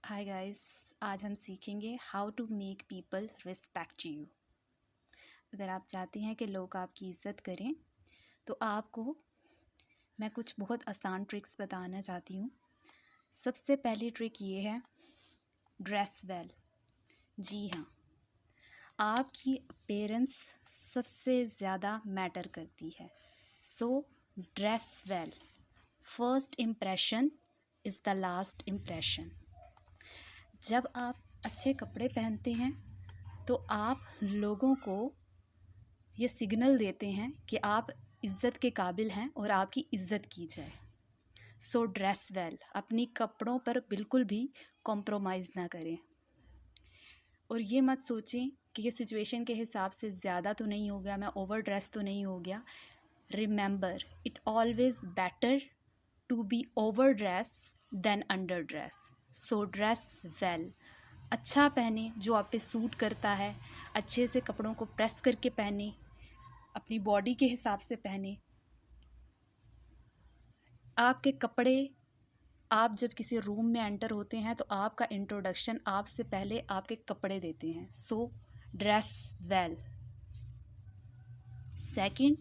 Hi guys. आज हम सीखेंगे how to make people respect you. अगर आप चाहते हैं कि लोग आपकी इज़्ज़त करें तो आपको मैं कुछ बहुत आसान ट्रिक्स बताना चाहती हूँ। सबसे पहली ट्रिक ये है, ड्रेस वेल। जी हाँ, आपकी अपीयरेंस सबसे ज़्यादा मैटर करती है। So dress well. First impression is the last impression. जब आप अच्छे कपड़े पहनते हैं तो आप लोगों को ये सिग्नल देते हैं कि आप इज़्ज़त के काबिल हैं और आपकी इज़्ज़त की जाए। सो ड्रेस वेल। अपनी कपड़ों पर बिल्कुल भी कॉम्प्रोमाइज़ ना करें और ये मत सोचें कि ये सिचुएशन के हिसाब से ज़्यादा तो नहीं हो गया, मैं ओवर ड्रेस तो नहीं हो गया। Remember, it always better to be over dress than under dress. So dress well. अच्छा पहने जो आप पे सूट करता है, अच्छे से कपड़ों को प्रेस करके पहने, अपनी बॉडी के हिसाब से पहने। आपके कपड़े, आप जब किसी रूम में एंटर होते हैं तो आपका इंट्रोडक्शन आपसे पहले आपके कपड़े देते हैं। So dress well. Second,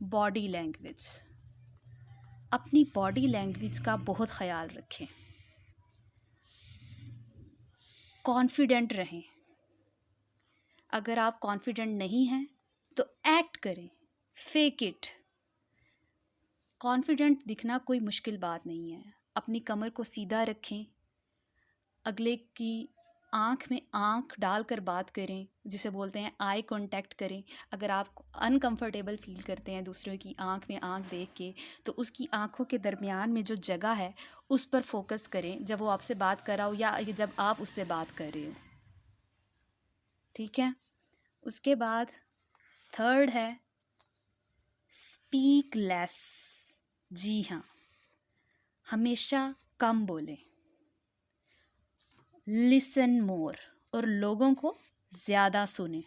body language. अपनी बॉडी लैंग्वेज का बहुत ख्याल रखें। कॉन्फिडेंट रहें। अगर आप कॉन्फिडेंट नहीं हैं तो एक्ट करें, फेक इट। कॉन्फिडेंट दिखना कोई मुश्किल बात नहीं है। अपनी कमर को सीधा रखें, अगले की आँख में आँख डालकर बात करें, जिसे बोलते हैं आई कांटेक्ट करें। अगर आप अनकंफर्टेबल फील करते हैं दूसरों की आँख में आँख देख के, तो उसकी आँखों के दरमियान में जो जगह है उस पर फोकस करें जब वो आपसे बात कर रहा हो या जब आप उससे बात कर रहे हो। ठीक है। उसके बाद थर्ड है, स्पीक लेस। जी हाँ, हमेशा कम बोलें, लिसन मोर, और लोगों को ज़्यादा सुने।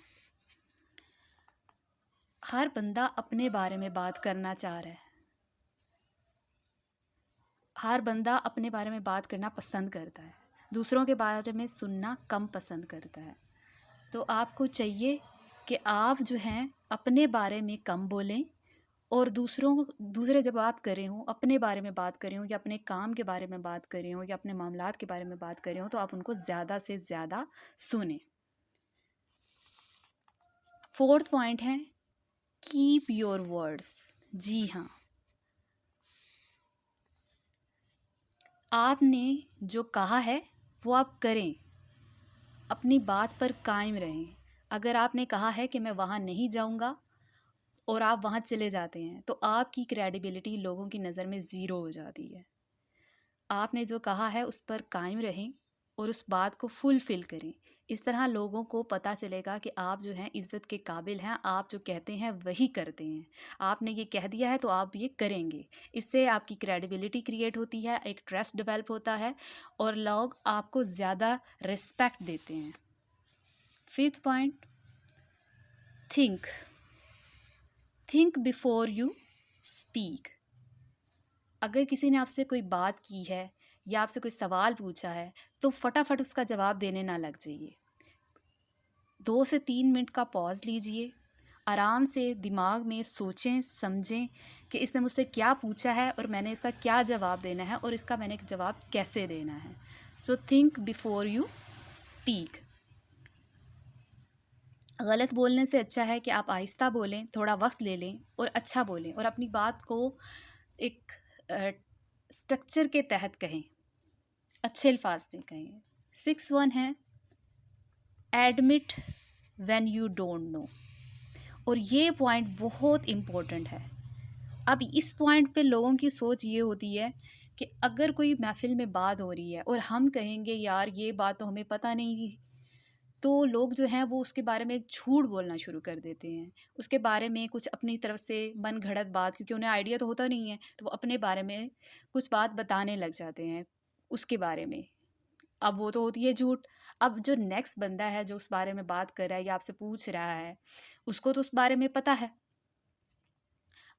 हर बंदा अपने बारे में बात करना चाह रहा है, हर बंदा अपने बारे में बात करना पसंद करता है, दूसरों के बारे में सुनना कम पसंद करता है। तो आपको चाहिए कि आप जो हैं अपने बारे में कम बोलें और दूसरे जब बात कर रहे हों, अपने बारे में बात कर रहे हों या अपने काम के बारे में बात कर रहे हों या अपने मामलात के बारे में बात कर रहे हों, तो आप उनको ज़्यादा से ज़्यादा सुने। फोर्थ पॉइंट है, कीप योर वर्ड्स। जी हाँ, आपने जो कहा है वो आप करें, अपनी बात पर कायम रहें। अगर आपने कहा है कि मैं वहाँ नहीं जाऊँगा और आप वहाँ चले जाते हैं तो आपकी क्रेडिबिलिटी लोगों की नज़र में ज़ीरो हो जाती है। आपने जो कहा है उस पर कायम रहें और उस बात को फुलफ़िल करें। इस तरह लोगों को पता चलेगा कि आप जो हैं इज़्ज़त के काबिल हैं, आप जो कहते हैं वही करते हैं। आपने ये कह दिया है तो आप ये करेंगे। इससे आपकी क्रेडिबिलिटी क्रिएट होती है, एक ट्रस्ट डेवलप होता है और लोग आपको ज़्यादा रिस्पेक्ट देते हैं। Fifth point, think. Think before you speak. अगर किसी ने आपसे कोई बात की है या आपसे कोई सवाल पूछा है तो फटाफट उसका जवाब देने ना लग जाइए। 2 से 3 मिनट का पॉज लीजिए, आराम से दिमाग में सोचें समझें कि इसने मुझसे क्या पूछा है और मैंने इसका क्या जवाब देना है और इसका मैंने जवाब कैसे देना है। So think before you speak. गलत बोलने से अच्छा है कि आप आहिस्ता बोलें, थोड़ा वक्त ले लें और अच्छा बोलें और अपनी बात को एक स्ट्रक्चर के तहत कहें, अच्छे अल्फाज में कहें। 6 है, admit when you don't know. और ये पॉइंट बहुत इम्पोर्टेंट है। अब इस पॉइंट पे लोगों की सोच ये होती है कि अगर कोई महफिल में बात हो रही है और हम कहेंगे यार ये बात तो हमें पता नहीं थी, तो लोग जो हैं वो उसके बारे में झूठ बोलना शुरू कर देते हैं, उसके बारे में कुछ अपनी तरफ से मन घड़त बात, क्योंकि उन्हें आइडिया तो होता नहीं है, तो वो अपने बारे में कुछ बात बताने लग जाते हैं उसके बारे में। अब वो तो होती है झूठ। अब जो नेक्स्ट बंदा है जो उस बारे में बात कर रहा है या आपसे पूछ रहा है, उसको तो उस बारे में पता है।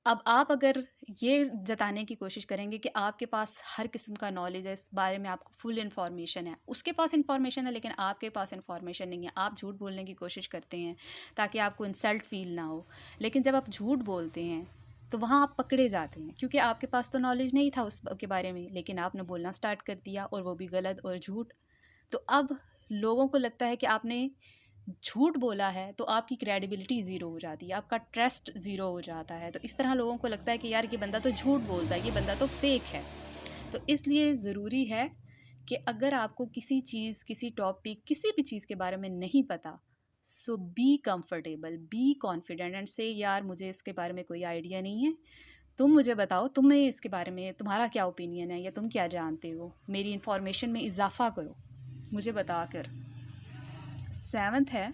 अब आप अगर ये जताने की कोशिश करेंगे कि आपके पास हर किस्म का नॉलेज है, इस बारे में आपको फुल इन्फॉर्मेशन है, उसके पास इन्फॉर्मेशन है लेकिन आपके पास इन्फॉर्मेशन नहीं है, आप झूठ बोलने की कोशिश करते हैं ताकि आपको इंसल्ट फील ना हो। लेकिन जब आप झूठ बोलते हैं तो वहाँ आप पकड़े जाते हैं, क्योंकि आपके पास तो नॉलेज नहीं था उस के बारे में, लेकिन आपने बोलना स्टार्ट कर दिया, और वो भी गलत और झूठ। तो अब लोगों को लगता है कि आपने झूठ बोला है तो आपकी क्रेडिबिलिटी ज़ीरो हो जाती है, आपका ट्रस्ट ज़ीरो हो जाता है। तो इस तरह लोगों को लगता है कि यार ये बंदा तो झूठ बोलता है, ये बंदा तो फेक है। तो इसलिए ज़रूरी है कि अगर आपको किसी चीज़, किसी टॉपिक, किसी भी चीज़ के बारे में नहीं पता, so be comfortable, be confident and say यार मुझे इसके बारे में कोई आइडिया नहीं है, तुम मुझे बताओ, तुम्हें इसके बारे में तुम्हारा क्या ओपिनियन है या तुम क्या जानते हो, मेरी इन्फॉर्मेशन में इजाफा करो मुझे बता कर। 7th है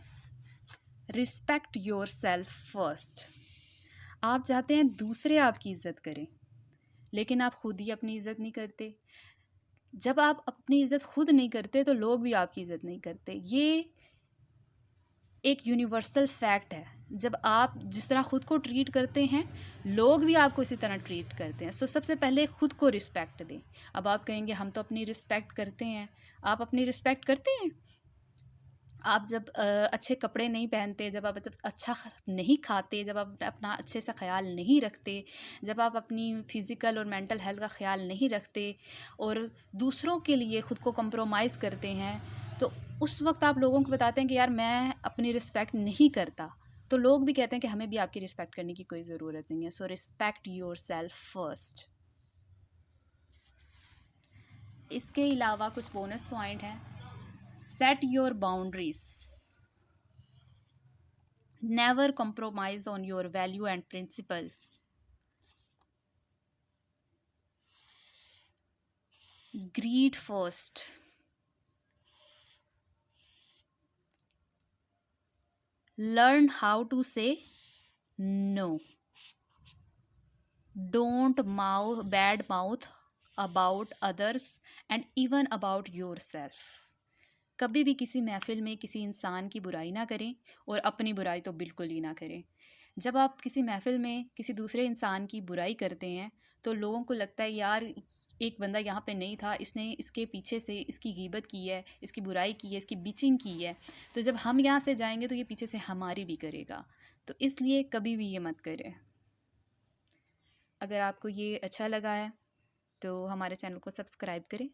रिस्पेक्ट योर सेल्फ फर्स्ट। आप चाहते हैं दूसरे आपकी इज़्ज़त करें, लेकिन आप खुद ही अपनी इज़्ज़त नहीं करते। जब आप अपनी इज़्ज़त खुद नहीं करते तो लोग भी आपकी इज़्ज़त नहीं करते। ये एक यूनिवर्सल फैक्ट है। जब आप जिस तरह खुद को ट्रीट करते हैं, लोग भी आपको इसी तरह ट्रीट करते हैं। सो सबसे पहले खुद को रिस्पेक्ट दें। अब आप कहेंगे हम तो अपनी रिस्पेक्ट करते हैं। आप अपनी रिस्पेक्ट करते हैं? आप जब अच्छे कपड़े नहीं पहनते, जब आप जब अच्छा नहीं खाते, जब आप अपना अच्छे से ख़्याल नहीं रखते, जब आप अपनी फ़िज़िकल और मेंटल हेल्थ का ख़्याल नहीं रखते और दूसरों के लिए ख़ुद को कंप्रोमाइज़ करते हैं, तो उस वक्त आप लोगों को बताते हैं कि यार मैं अपनी रिस्पेक्ट नहीं करता, तो लोग भी कहते हैं कि हमें भी आपकी रिस्पेक्ट करने की कोई ज़रूरत नहीं है। So respect your self first. इसके अलावा कुछ बोनस पॉइंट हैं। Set your boundaries, never compromise on your value and principle. Greet first. Learn how to say no. Don't bad mouth about others and even about yourself. कभी भी किसी महफिल में किसी इंसान की बुराई ना करें, और अपनी बुराई तो बिल्कुल ही ना करें। जब आप किसी महफिल में किसी दूसरे इंसान की बुराई करते हैं तो लोगों को लगता है यार एक बंदा यहाँ पे नहीं था, इसने इसके पीछे से इसकी गीबत की है, इसकी बुराई की है, इसकी बिचिंग की है, तो जब हम यहाँ से जाएंगे तो ये पीछे से हमारी भी करेगा। तो इसलिए कभी भी ये मत करें। अगर आपको ये अच्छा लगा है तो हमारे चैनल को सब्सक्राइब करें।